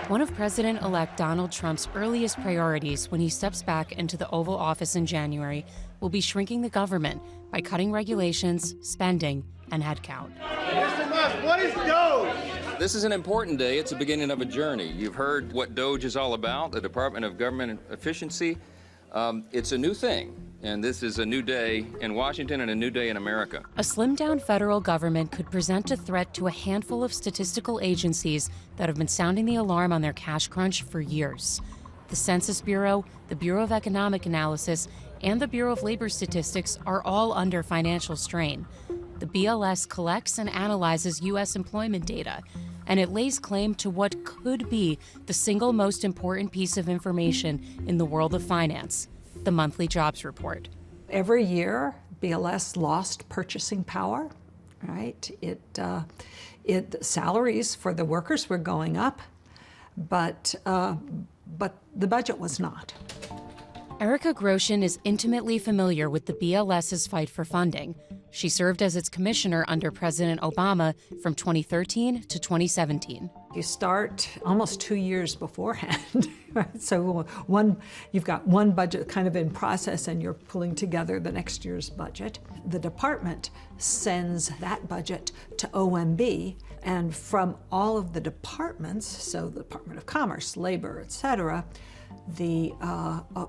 One of President-elect Donald Trump's earliest priorities when he steps back into the Oval Office in January will be shrinking the government by cutting regulations, spending, and headcount. Mr. Musk, what is DOGE? This is an important day. It's the beginning of a journey. You've heard what DOGE is all about, the Department of Government Efficiency. It's a new thing, and this is a new day in Washington and a new day in America. A slimmed-down federal government could present a threat to a handful of statistical agencies that have been sounding the alarm on their cash crunch for years. The Census Bureau, the Bureau of Economic Analysis, and the Bureau of Labor Statistics are all under financial strain. The BLS collects and analyzes U.S. employment data, and it lays claim to what could be the single most important piece of information in the world of finance, the monthly jobs report. Every year, BLS lost purchasing power, right? Salaries for the workers were going up, but the budget was not. Erica Groshin is intimately familiar with the BLS's fight for funding. She served as its commissioner under President Obama from 2013 to 2017. You start almost 2 years beforehand, right? So you've got one budget kind of in process and you're pulling together the next year's budget. The department sends that budget to OMB, and from all of the departments, so the Department of Commerce, Labor, et cetera, the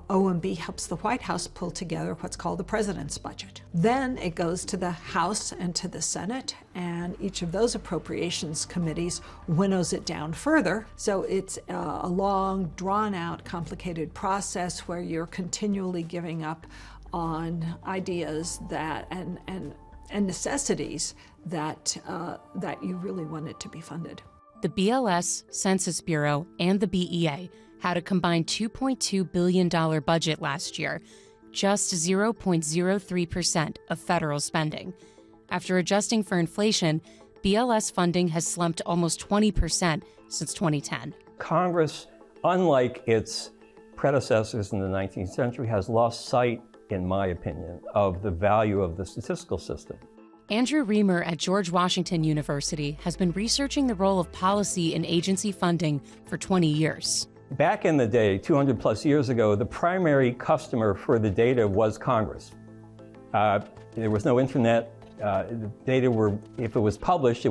OMB helps the White House pull together what's called the president's budget. Then it goes to the House and to the Senate, and each of those appropriations committees winnows it down further. So it's a long, drawn-out, complicated process where you're continually giving up on ideas that and necessities that you really wanted to be funded. The BLS, Census Bureau, and the BEA had a combined $2.2 billion budget last year, just 0.03% of federal spending. After adjusting for inflation, BLS funding has slumped almost 20% since 2010. Congress, unlike its predecessors in the 19th century, has lost sight, in my opinion, of the value of the statistical system. Andrew Reamer at George Washington University has been researching the role of policy in agency funding for 20 years. Back in the day, 200 plus years ago, the primary customer for the data was Congress. There was no internet. The data if it was published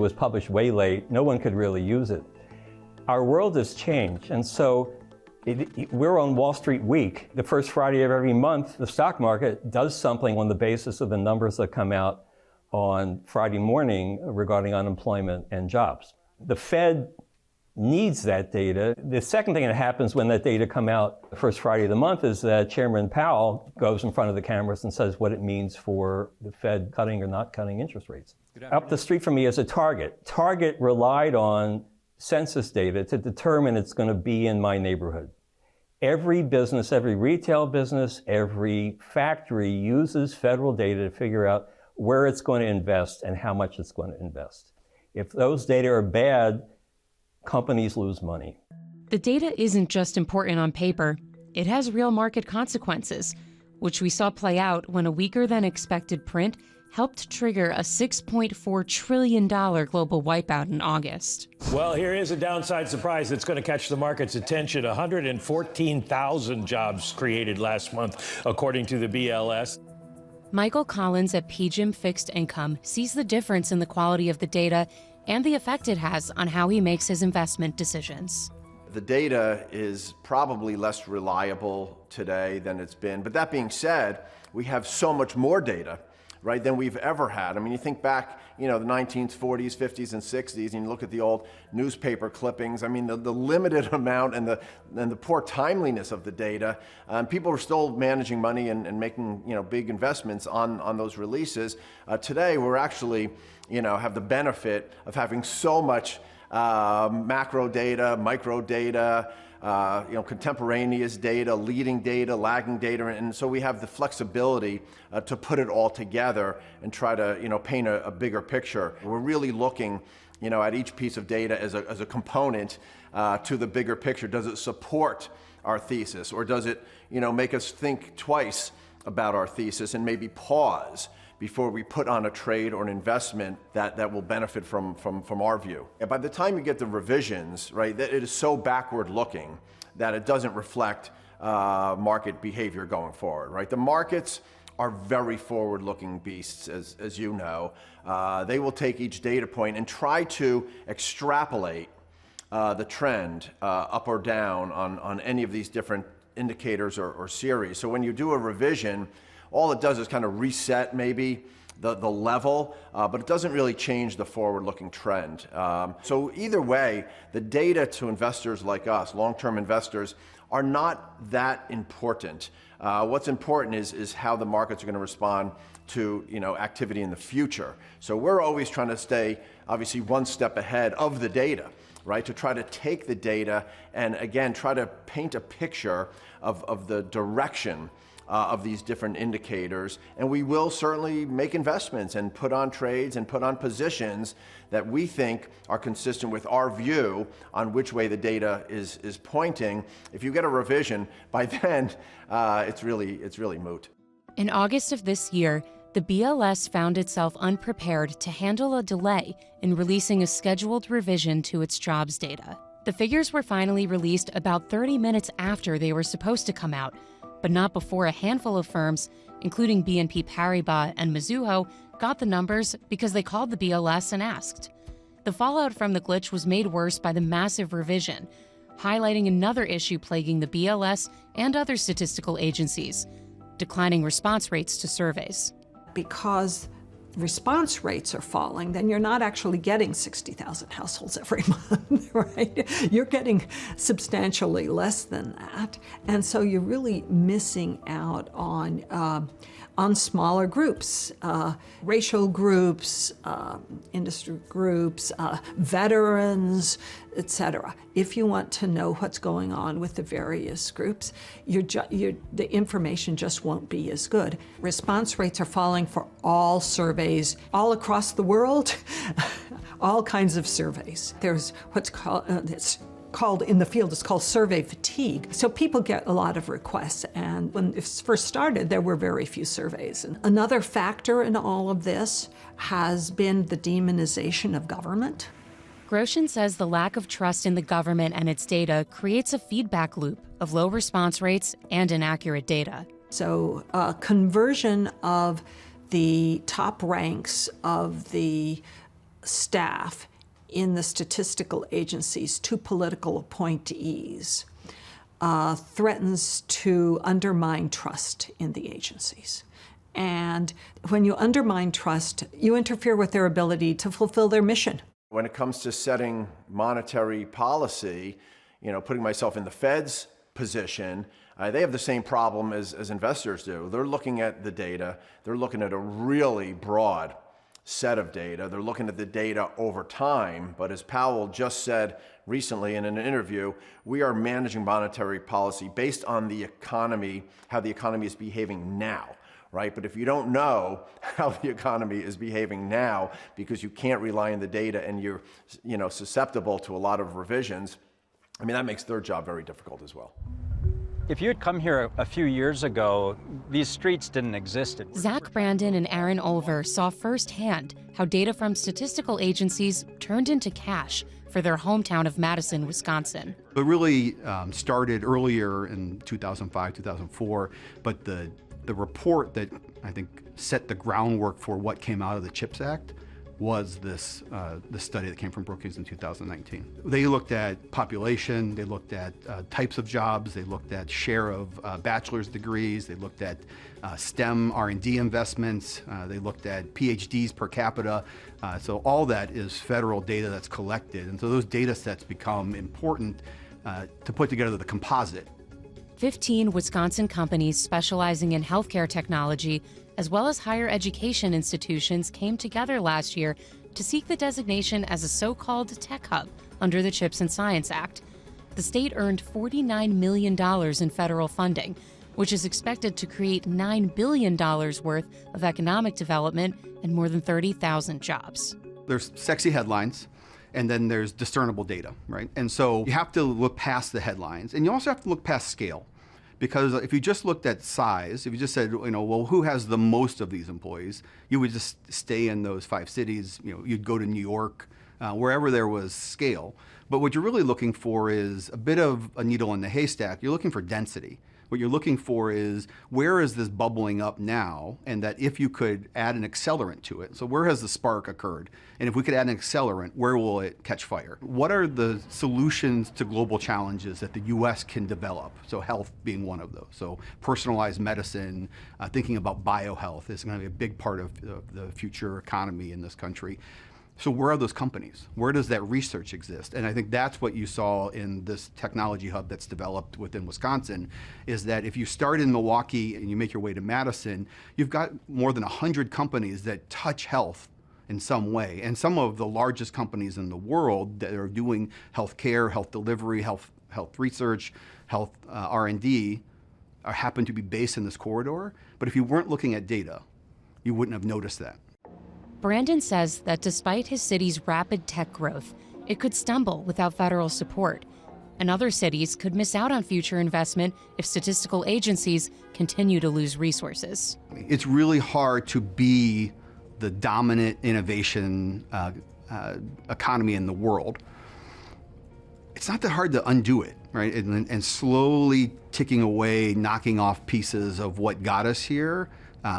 way late. No one could really use it. Our world has changed, and so we're on Wall Street Week. The first Friday of every month, the stock market does something on the basis of the numbers that come out on Friday morning regarding unemployment and jobs. The Fed needs that data. The second thing that happens when that data come out the first Friday of the month is that Chairman Powell goes in front of the cameras and says what it means for the Fed cutting or not cutting interest rates. Up the street from me is a Target. Target relied on census data to determine it's going to be in my neighborhood. Every business, every retail business, every factory uses federal data to figure out where it's going to invest and how much it's going to invest. If those data are bad, companies lose money. The data isn't just important on paper. It has real market consequences, which we saw play out when a weaker than expected print helped trigger a $6.4 trillion global wipeout in August. Well, here is a downside surprise that's going to catch the market's attention. 114,000 jobs created last month, according to the BLS. Michael Collins at PGIM Fixed Income sees the difference in the quality of the data and the effect it has on how he makes his investment decisions. The data is probably less reliable today than it's been. But that being said, we have so much more data, right, than we've ever had. I mean, you think back, the 1940s, 50s, and 60s, and you look at the old newspaper clippings. I mean, the limited amount and the poor timeliness of the data. People are still managing money and making, big investments on those releases. Today, we're actually, have the benefit of having so much macro data, micro data, contemporaneous data, leading data, lagging data, and so we have the flexibility to put it all together and try to, paint a bigger picture. We're really looking, at each piece of data as a component to the bigger picture. Does it support our thesis, or does it, make us think twice about our thesis and maybe pause before we put on a trade or an investment that will benefit from our view. And by the time you get the revisions, right, that it is so backward looking that it doesn't reflect market behavior going forward, right? The markets are very forward-looking beasts, as you know. They will take each data point and try to extrapolate the trend up or down on any of these different indicators or series. So when you do a revision, all it does is kind of reset maybe the level, but it doesn't really change the forward-looking trend. So either way, the data to investors like us, long-term investors, are not that important. What's important is how the markets are going to respond to activity in the future. So we're always trying to stay, obviously, one step ahead of the data, right? To try to take the data and, again, try to paint a picture of the direction of these different indicators. And we will certainly make investments and put on trades and put on positions that we think are consistent with our view on which way the data is pointing. If you get a revision, by then it's really moot. In August of this year, the BLS found itself unprepared to handle a delay in releasing a scheduled revision to its jobs data. The figures were finally released about 30 minutes after they were supposed to come out, but not before a handful of firms, including BNP Paribas and Mizuho, got the numbers because they called the BLS and asked. The fallout from the glitch was made worse by the massive revision, highlighting another issue plaguing the BLS and other statistical agencies: declining response rates to surveys. Because response rates are falling, then you're not actually getting 60,000 households every month, right? You're getting substantially less than that. And so you're really missing out on smaller groups, racial groups, industry groups, veterans, etc. If you want to know what's going on with the various groups, the information just won't be as good. Response rates are falling for all surveys all across the world, all kinds of surveys. There's what's called in the field, it's called survey fatigue. So people get a lot of requests, and when it first started, there were very few surveys. And another factor in all of this has been the demonization of government. Grosjean says the lack of trust in the government and its data creates a feedback loop of low response rates and inaccurate data. So conversion of the top ranks of the staff in the statistical agencies to political appointees threatens to undermine trust in the agencies. And when you undermine trust, you interfere with their ability to fulfill their mission. When it comes to setting monetary policy, putting myself in the Fed's position, they have the same problem as investors do. They're looking at the data. They're looking at a really broad set of data. They're looking at the data over time. But as Powell just said recently in an interview, we are managing monetary policy based on the economy, how the economy is behaving now. Right? But if you don't know how the economy is behaving now because you can't rely on the data and you're susceptible to a lot of revisions, that makes their job very difficult as well. If you had come here a few years ago, these streets didn't exist. Zach Brandon and Aaron Olver saw firsthand how data from statistical agencies turned into cash for their hometown of Madison, Wisconsin. It really started earlier in 2005, 2004, but the report that I think set the groundwork for what came out of the CHIPS Act was this study that came from Brookings in 2019. They looked at population, they looked at types of jobs, they looked at share of bachelor's degrees, they looked at STEM R&D investments, they looked at PhDs per capita. So all that is federal data that's collected. And so those data sets become important to put together the composite. 15 Wisconsin companies specializing in healthcare technology, as well as higher education institutions, came together last year to seek the designation as a so-called tech hub under the CHIPS and Science Act. The state earned $49 million in federal funding, which is expected to create $9 billion worth of economic development and more than 30,000 jobs. There's sexy headlines, and then there's discernible data, right? And so you have to look past the headlines, and you also have to look past scale. Because if you just looked at size, if you just said, well, who has the most of these employees, you would just stay in those 5 cities. You'd go to New York, wherever there was scale. But what you're really looking for is a bit of a needle in the haystack. You're looking for density. What you're looking for is, where is this bubbling up now? And that if you could add an accelerant to it, so where has the spark occurred? And if we could add an accelerant, where will it catch fire? What are the solutions to global challenges that the US can develop? So health being one of those. So personalized medicine, thinking about biohealth is going to be a big part of the future economy in this country. So where are those companies? Where does that research exist? And I think that's what you saw in this technology hub that's developed within Wisconsin, is that if you start in Milwaukee and you make your way to Madison, you've got more than 100 companies that touch health in some way. And some of the largest companies in the world that are doing healthcare, health delivery, health research, health R&D happen to be based in this corridor. But if you weren't looking at data, you wouldn't have noticed that. Brandon says that despite his city's rapid tech growth, it could stumble without federal support, and other cities could miss out on future investment if statistical agencies continue to lose resources. It's really hard to be the dominant innovation economy in the world. It's not that hard to undo it, right? And slowly ticking away, knocking off pieces of what got us here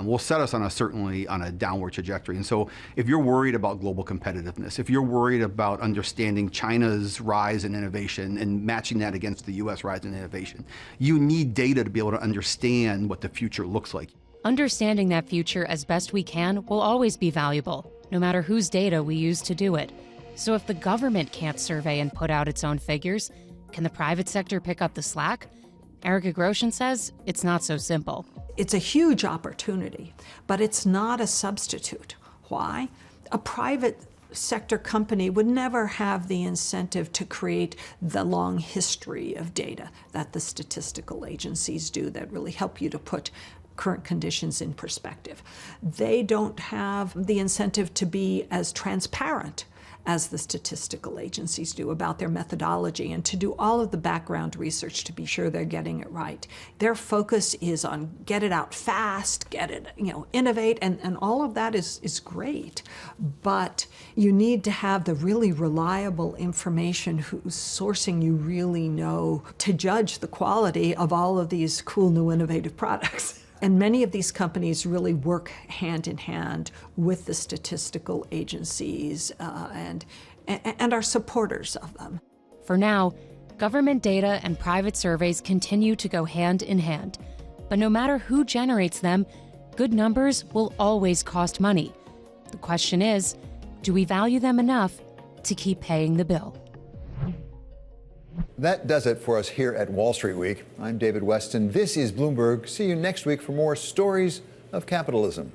will set us certainly on a downward trajectory. And so if you're worried about global competitiveness, if you're worried about understanding China's rise in innovation and matching that against the US rise in innovation, you need data to be able to understand what the future looks like. Understanding that future as best we can will always be valuable, no matter whose data we use to do it. So if the government can't survey and put out its own figures, can the private sector pick up the slack? Erica Erosion says it's not so simple. It's a huge opportunity, but it's not a substitute. Why? A private sector company would never have the incentive to create the long history of data that the statistical agencies do that really help you to put current conditions in perspective. They don't have the incentive to be as transparent as the statistical agencies do about their methodology and to do all of the background research to be sure they're getting it right. Their focus is on get it out fast, get it, innovate, and all of that is great. But you need to have the really reliable information whose sourcing you really know to judge the quality of all of these cool new innovative products. And many of these companies really work hand in hand with the statistical agencies and are supporters of them. For now, government data and private surveys continue to go hand in hand. But no matter who generates them, good numbers will always cost money. The question is, do we value them enough to keep paying the bill? That does it for us here at Wall Street Week. I'm David Weston. This is Bloomberg. See you next week for more stories of capitalism.